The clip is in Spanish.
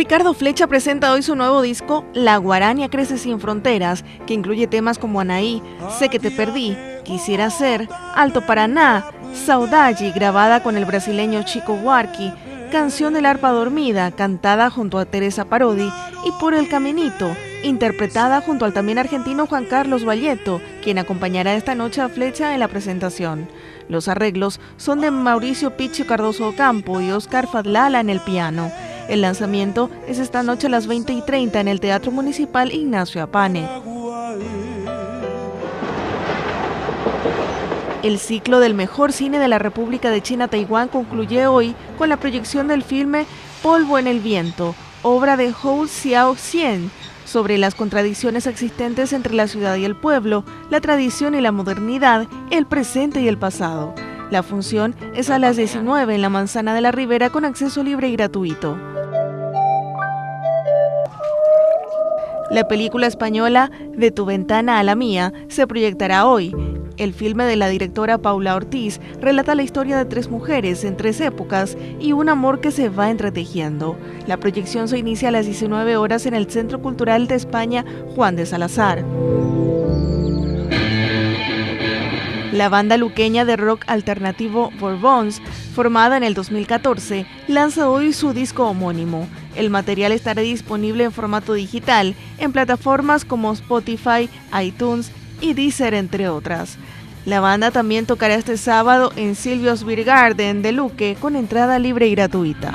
Ricardo Flecha presenta hoy su nuevo disco La Guarania Crece Sin Fronteras, que incluye temas como Anaí, Sé que te perdí, Quisiera ser, Alto Paraná, Saudade, grabada con el brasileño Chico Buarque, Canción del Arpa Dormida, cantada junto a Teresa Parodi, y Por el Caminito, interpretada junto al también argentino Juan Carlos Valleto, quien acompañará esta noche a Flecha en la presentación. Los arreglos son de Mauricio Pichi Cardoso Ocampo y Oscar Fadlala en el piano. El lanzamiento es esta noche a las 20:30 en el Teatro Municipal Ignacio Apane. El ciclo del mejor cine de la República de China-Taiwán concluye hoy con la proyección del filme Polvo en el Viento, obra de Hou Xiaoxian, sobre las contradicciones existentes entre la ciudad y el pueblo, la tradición y la modernidad, el presente y el pasado. La función es a las 19 en la Manzana de la Ribera con acceso libre y gratuito. La película española De tu ventana a la mía se proyectará hoy. El filme de la directora Paula Ortiz relata la historia de tres mujeres en tres épocas y un amor que se va entretejiendo. La proyección se inicia a las 19 horas en el Centro Cultural de España Juan de Salazar. La banda luqueña de rock alternativo Bourbons, formada en el 2014, lanza hoy su disco homónimo. El material estará disponible en formato digital en plataformas como Spotify, iTunes y Deezer, entre otras. La banda también tocará este sábado en Silvio's Beer Garden de Luque con entrada libre y gratuita.